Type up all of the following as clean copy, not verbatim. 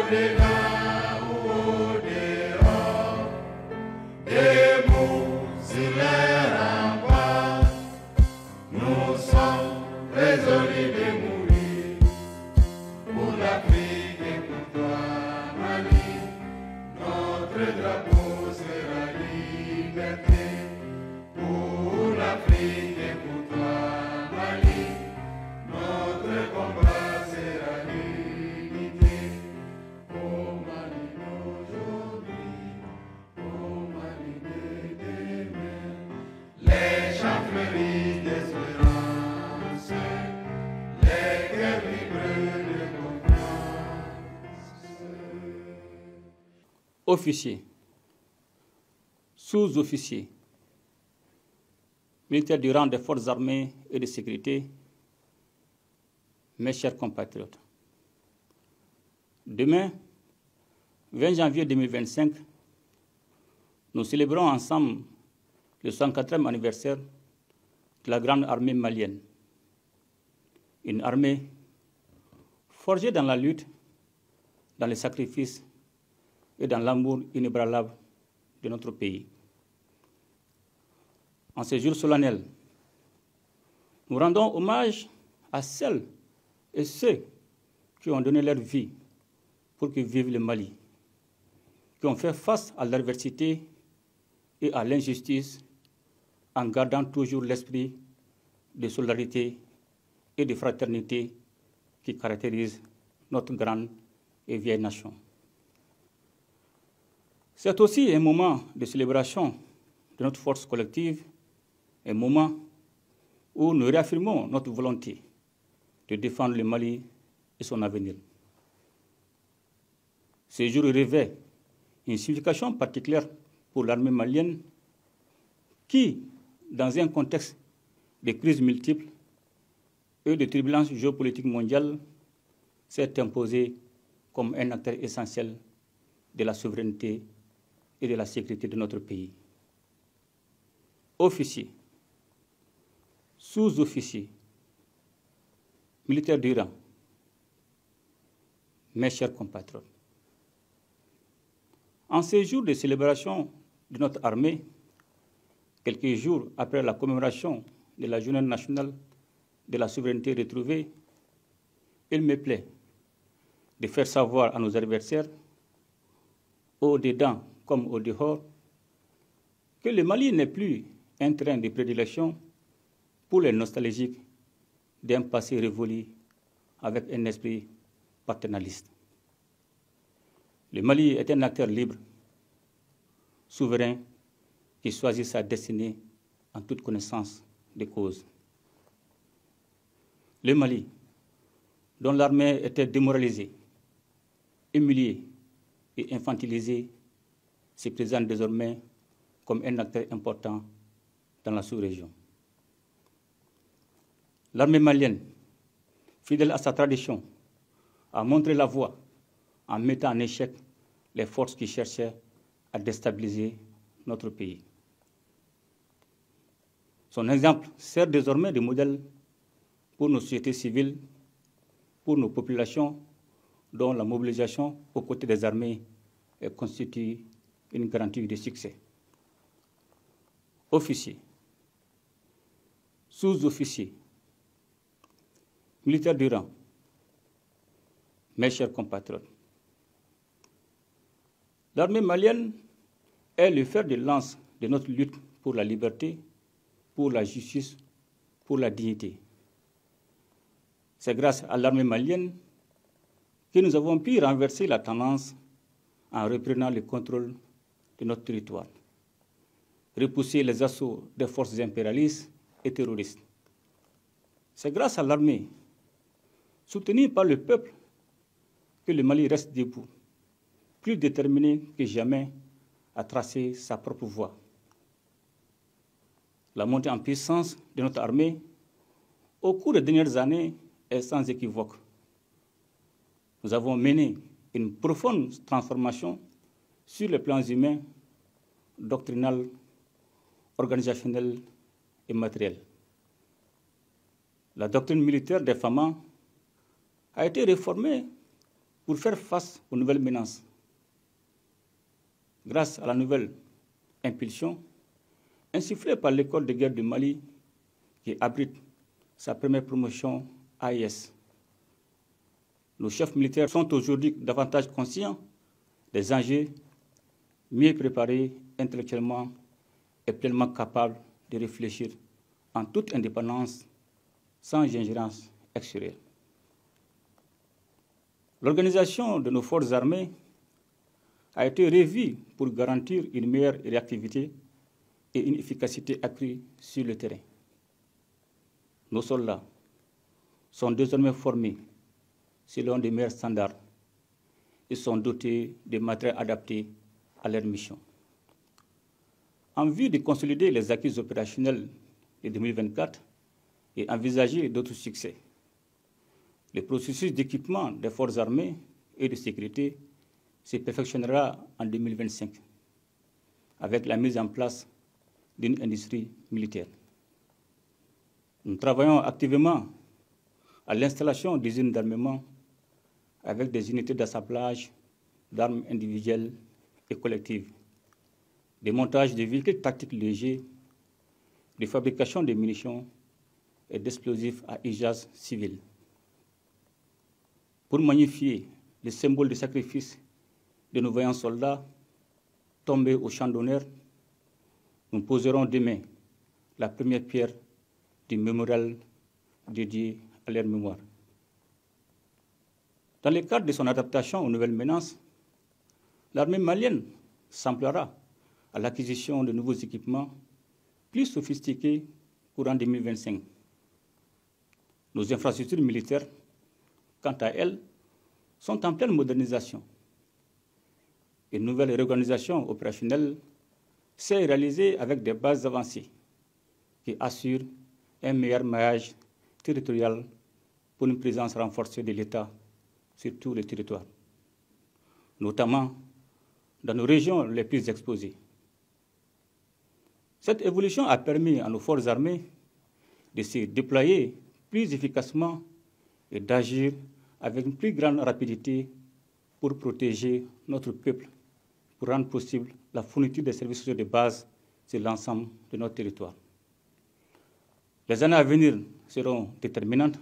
au-delà ou au-dehors, debout sur les remparts, nous sommes résolus de mourir pour l'Afrique et pour toi, Mali. Notre drapeau sera liberté pour l'Afrique et pour toi, Mali. Notre combat sera l'unité. Au Mali d'aujourd'hui, au Mali de demain, les chants fleurissent d'espérance, les cœurs vibrent de confiance. Officiers, sous-officiers, militaires du rang des forces armées et de sécurité, mes chers compatriotes. Demain, 20 janvier 2025, nous célébrons ensemble le 104e anniversaire de la grande armée malienne. Une armée forgée dans la lutte, dans les sacrifices et dans l'amour inébranlable de notre pays. En ces jours solennels, nous rendons hommage à celles et ceux qui ont donné leur vie pour que vive le Mali, qui ont fait face à l'adversité et à l'injustice en gardant toujours l'esprit de solidarité et de fraternité qui caractérise notre grande et vieille nation. C'est aussi un moment de célébration de notre force collective, un moment où nous réaffirmons notre volonté de défendre le Mali et son avenir. Ce jour revêt une signification particulière pour l'armée malienne qui, dans un contexte de crises multiples et de turbulences géopolitiques mondiales, s'est imposée comme un acteur essentiel de la souveraineté et de la sécurité de notre pays. Officiers, sous-officiers, militaires du rang, mes chers compatriotes, en ces jours de célébration de notre armée, quelques jours après la commémoration de la Journée nationale de la souveraineté retrouvée, il me plaît de faire savoir à nos adversaires, au-dedans comme au dehors, que le Mali n'est plus un terrain de prédilection pour les nostalgiques d'un passé révolu avec un esprit paternaliste. Le Mali est un acteur libre, souverain, qui choisit sa destinée en toute connaissance des causes. Le Mali, dont l'armée était démoralisée, humiliée et infantilisée, se présente désormais comme un acteur important dans la sous-région. L'armée malienne, fidèle à sa tradition, a montré la voie en mettant en échec les forces qui cherchaient à déstabiliser notre pays. Son exemple sert désormais de modèle pour nos sociétés civiles, pour nos populations, dont la mobilisation aux côtés des armées constitue une garantie de succès. Officiers, sous-officiers, militaires du rang, mes chers compatriotes, l'armée malienne est le fer de lance de notre lutte pour la liberté, pour la justice, pour la dignité. C'est grâce à l'armée malienne que nous avons pu renverser la tendance en reprenant le contrôle de notre territoire, repousser les assauts des forces impérialistes et terroristes. C'est grâce à l'armée, soutenue par le peuple, que le Mali reste debout, plus déterminé que jamais à tracer sa propre voie. La montée en puissance de notre armée au cours des dernières années est sans équivoque. Nous avons mené une profonde transformation sur les plans humains, doctrinal, organisationnel et matériel. La doctrine militaire des FAMA a été réformée pour faire face aux nouvelles menaces. Grâce à la nouvelle impulsion insufflée par l'école de guerre du Mali, qui abrite sa première promotion AIS, nos chefs militaires sont aujourd'hui davantage conscients des enjeux, mieux préparés intellectuellement et pleinement capables de réfléchir en toute indépendance, sans ingérence extérieure. L'organisation de nos forces armées a été revue pour garantir une meilleure réactivité et une efficacité accrue sur le terrain. Nos soldats sont désormais formés selon les meilleurs standards et sont dotés de matériel adapté à leur mission. En vue de consolider les acquis opérationnels de 2024 et envisager d'autres succès, le processus d'équipement des forces armées et de sécurité se perfectionnera en 2025 avec la mise en place d'une industrie militaire. Nous travaillons activement à l'installation d'usines d'armement avec des unités d'assemblage d'armes individuelles et collectives, des montages de véhicules tactiques légers, de fabrication de munitions et d'explosifs à usage civil. Pour magnifier le symbole de sacrifice de nos vaillants soldats tombés au champ d'honneur, nous poserons demain la première pierre du mémorial dédié à leur mémoire. Dans le cadre de son adaptation aux nouvelles menaces, l'armée malienne s'emploiera à l'acquisition de nouveaux équipements plus sophistiqués courant 2025. Nos infrastructures militaires, quant à elles, sont en pleine modernisation. Une nouvelle réorganisation opérationnelle s'est réalisée avec des bases avancées qui assurent un meilleur maillage territorial pour une présence renforcée de l'État sur tous les territoires, notamment dans nos régions les plus exposées. Cette évolution a permis à nos forces armées de se déployer plus efficacement et d'agir avec une plus grande rapidité pour protéger notre peuple, pour rendre possible la fourniture des services sociaux de base sur l'ensemble de notre territoire. Les années à venir seront déterminantes.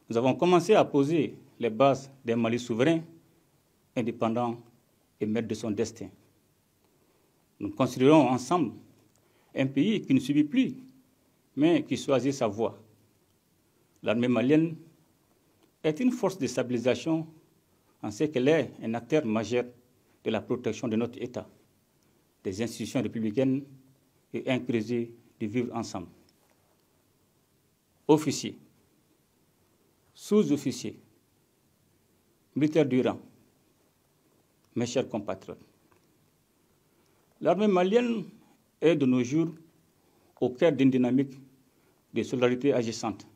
Nous avons commencé à poser les bases d'un Mali souverain, indépendant et maître de son destin. Nous construirons ensemble un pays qui ne subit plus, mais qui choisit sa voie. L'armée malienne est une force de stabilisation en ce qu'elle est un acteur majeur de la protection de notre État, des institutions républicaines et un creuset de vivre ensemble. Officiers, sous-officiers, militaires du rang, mes chers compatriotes, l'armée malienne est de nos jours au cœur d'une dynamique de solidarité agissante.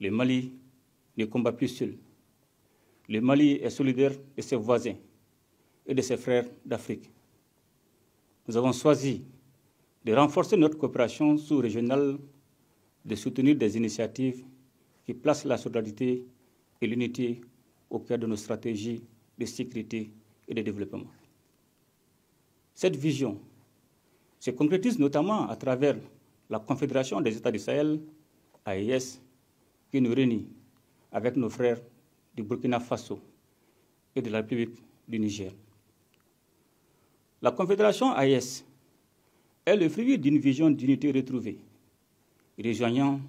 Le Mali ne combat plus seul. Le Mali est solidaire de ses voisins et de ses frères d'Afrique. Nous avons choisi de renforcer notre coopération sous-régionale, de soutenir des initiatives qui placent la solidarité et l'unité au cœur de nos stratégies de sécurité et de développement. Cette vision se concrétise notamment à travers la Confédération des États du Sahel, AES, qui nous réunit avec nos frères du Burkina Faso et de la République du Niger. La Confédération AES est le fruit d'une vision d'unité retrouvée, rejoignant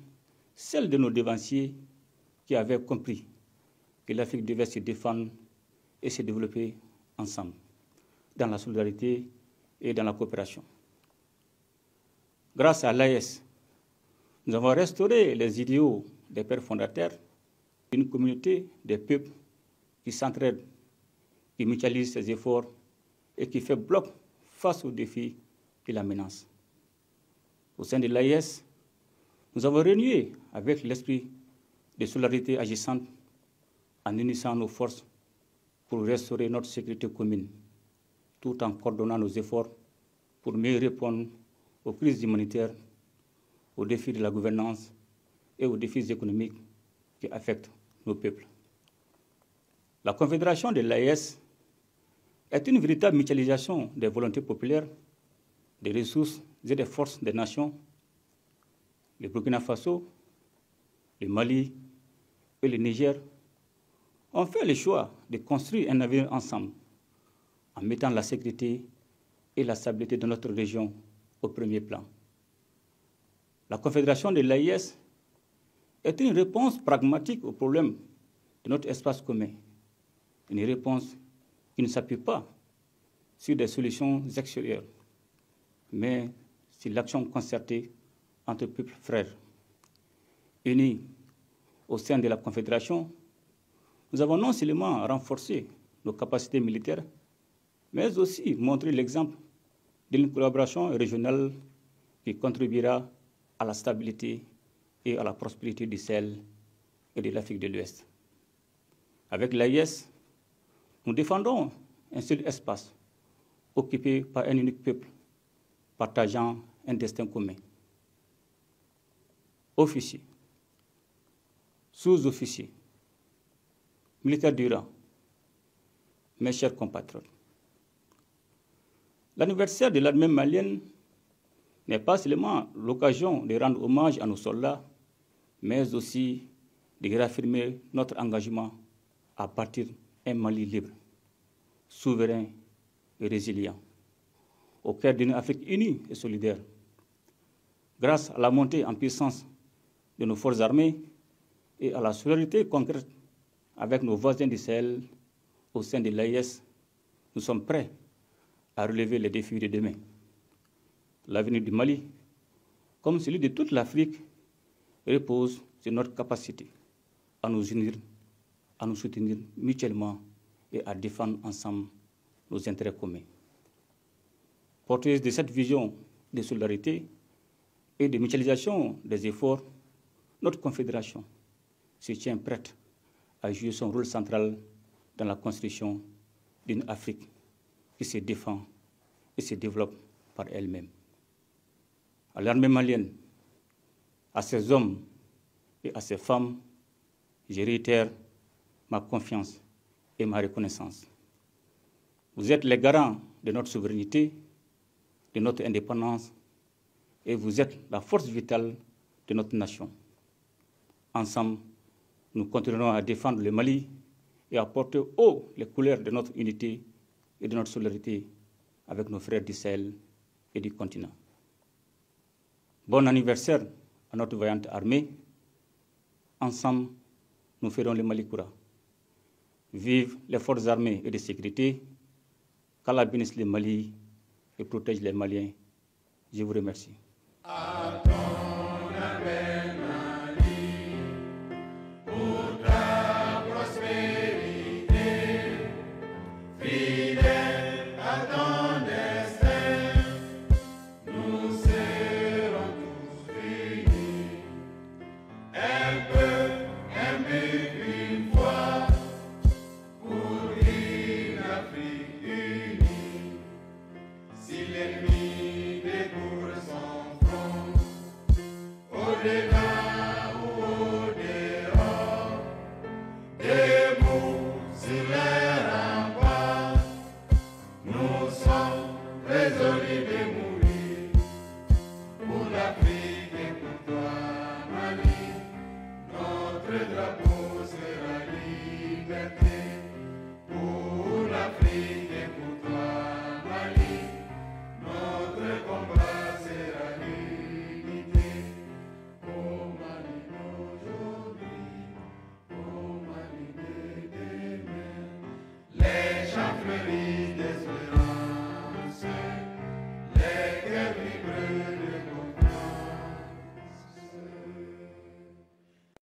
celle de nos devanciers qui avaient compris que l'Afrique devait se défendre et se développer ensemble, dans la solidarité et dans la coopération. Grâce à l'AES, nous avons restauré les idéaux des pères fondateurs d'une communauté des peuples qui s'entraident, qui mutualisent ses efforts et qui fait bloc face aux défis qui la menacent. Au sein de l'AES, nous avons renoué avec l'esprit de solidarité agissante en unissant nos forces pour restaurer notre sécurité commune, tout en coordonnant nos efforts pour mieux répondre aux crises humanitaires, aux défis de la gouvernance et aux défis économiques qui affectent nos peuples. La Confédération de l'AES est une véritable mutualisation des volontés populaires, des ressources et des forces des nations. Le Burkina Faso, le Mali et le Niger ont fait le choix de construire un avenir ensemble en mettant la sécurité et la stabilité de notre région au premier plan. La Confédération de l'AES est une réponse pragmatique aux problèmes de notre espace commun, une réponse qui ne s'appuie pas sur des solutions extérieures, mais sur l'action concertée entre peuples frères. Unis au sein de la Confédération, nous avons non seulement renforcé nos capacités militaires, mais aussi montré l'exemple d'une collaboration régionale qui contribuera à la stabilité et à la prospérité du Sahel et de l'Afrique de l'Ouest. Avec l'AES, nous défendons un seul espace occupé par un unique peuple, partageant un destin commun. Officiers, sous-officiers, militaires du rang, mes chers compatriotes, l'anniversaire de l'armée malienne n'est pas seulement l'occasion de rendre hommage à nos soldats, mais aussi de réaffirmer notre engagement à bâtir un Mali libre, souverain et résilient, au cœur d'une Afrique unie et solidaire. Grâce à la montée en puissance de nos forces armées et à la solidarité concrète avec nos voisins du Sahel au sein de l'AES, nous sommes prêts à relever les défis de demain. L'avenir du Mali, comme celui de toute l'Afrique, repose sur notre capacité à nous unir, à nous soutenir mutuellement et à défendre ensemble nos intérêts communs. Porteuse de cette vision de solidarité et de mutualisation des efforts, notre Confédération se tient prête à jouer son rôle central dans la construction d'une Afrique qui se défend et se développe par elle-même. À l'armée malienne, à ses hommes et à ses femmes, je réitère ma confiance et ma reconnaissance. Vous êtes les garants de notre souveraineté, de notre indépendance, et vous êtes la force vitale de notre nation. Ensemble, nous continuerons à défendre le Mali et à porter haut les couleurs de notre unité et de notre solidarité avec nos frères du Sahel et du continent. Bon anniversaire à notre vaillante armée. Ensemble, nous ferons le Mali Koura. Vive les forces armées et de sécurité, qu'Allah bénisse le Mali et protège les Maliens. Je vous remercie. Pour l'Afrique et pour